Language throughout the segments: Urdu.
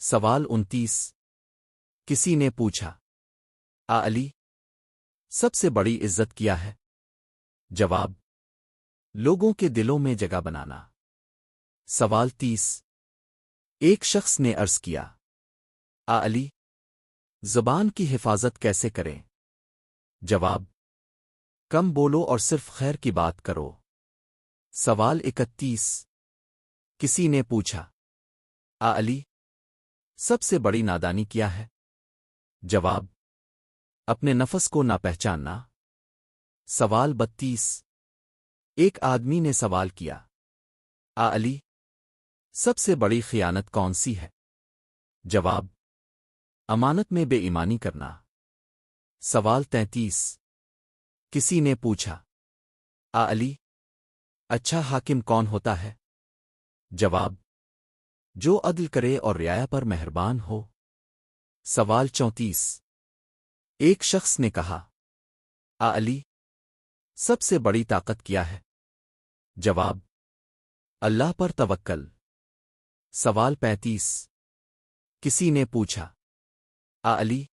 سوال 29 کسی نے پوچھا علی سب سے بڑی عزت کیا ہے؟ جواب لوگوں کے دلوں میں جگہ بنانا۔ سوال 30 ایک شخص نے عرض کیا علی زبان کی حفاظت کیسے کریں؟ جواب کم بولو اور صرف خیر کی بات کرو۔ سوال 31 کسی نے پوچھا علی سب سے بڑی نادانی کیا ہے؟ جواب اپنے نفس کو نہ پہچاننا۔ سوال 32 ایک آدمی نے سوال کیا علی سب سے بڑی خیانت کون سی ہے؟ جواب امانت میں بے ایمانی کرنا۔ سوال 33 کسی نے پوچھا علی اچھا حاکم کون ہوتا ہے؟ جواب جو عدل کرے اور رعایا پر مہربان ہو۔ سوال 34 ایک شخص نے کہا علی سب سے بڑی طاقت کیا ہے؟ جواب اللہ پر توکل۔ سوال 35 کسی نے پوچھا علی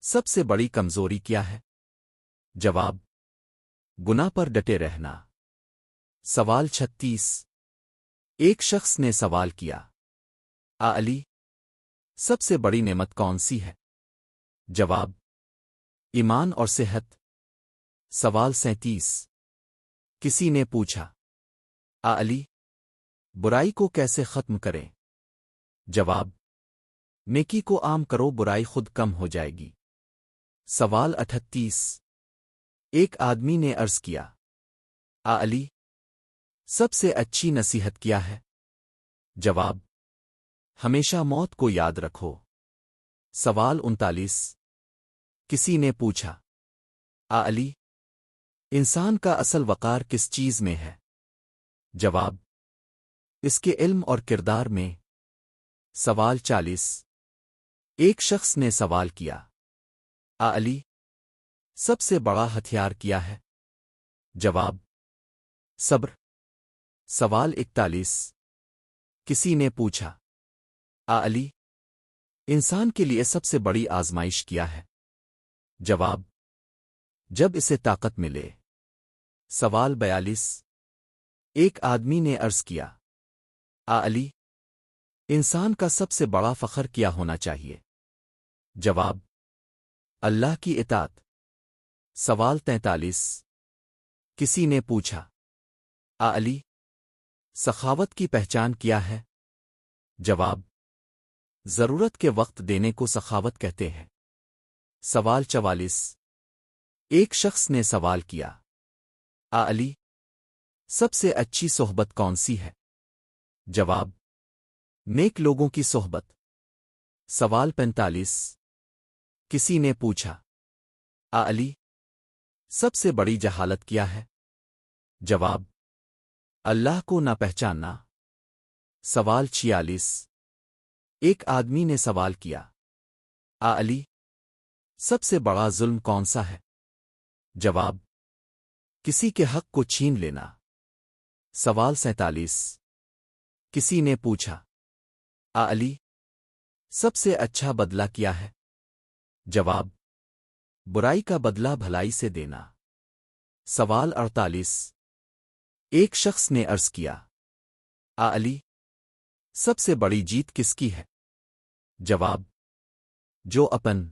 سب سے بڑی کمزوری کیا ہے؟ جواب گناہ پر ڈٹے رہنا۔ سوال 36 ایک شخص نے سوال کیا علی سب سے بڑی نعمت کون سی ہے؟ جواب ایمان اور صحت۔ سوال 37 کسی نے پوچھا علی برائی کو کیسے ختم کریں؟ جواب نیکی کو عام کرو برائی خود کم ہو جائے گی۔ سوال 38 ایک آدمی نے عرض کیا علی سب سے اچھی نصیحت کیا ہے؟ جواب ہمیشہ موت کو یاد رکھو۔ سوال 39 کسی نے پوچھا علی انسان کا اصل وقار کس چیز میں ہے؟ جواب اس کے علم اور کردار میں۔ سوال 40 ایک شخص نے سوال کیا علی سب سے بڑا ہتھیار کیا ہے؟ جواب صبر۔ سوال 41 کسی نے پوچھا علی انسان کے لیے سب سے بڑی آزمائش کیا ہے؟ جواب جب اسے طاقت ملے۔ سوال 42 ایک آدمی نے عرض کیا علی انسان کا سب سے بڑا فخر کیا ہونا چاہیے؟ جواب اللہ کی اطاعت۔ سوال 43 کسی نے پوچھا علی سخاوت کی پہچان کیا ہے؟ جواب ضرورت کے وقت دینے کو سخاوت کہتے ہیں۔ سوال 44 ایک شخص نے سوال کیا علی سب سے اچھی صحبت کون سی ہے؟ جواب نیک لوگوں کی صحبت۔ سوال 45 کسی نے پوچھا علی سب سے بڑی جہالت کیا ہے؟ جواب اللہ کو نہ پہچاننا۔ سوال 46 ایک آدمی نے سوال کیا علی سب سے بڑا ظلم کون سا ہے؟ جواب کسی کے حق کو چھین لینا۔ سوال 47 کسی نے پوچھا علی سب سے اچھا بدلہ کیا ہے؟ جواب برائی کا بدلہ بھلائی سے دینا۔ سوال 48 ایک شخص نے عرض کیا علی سب سے بڑی جیت کس کی ہے؟ جواب جو اپن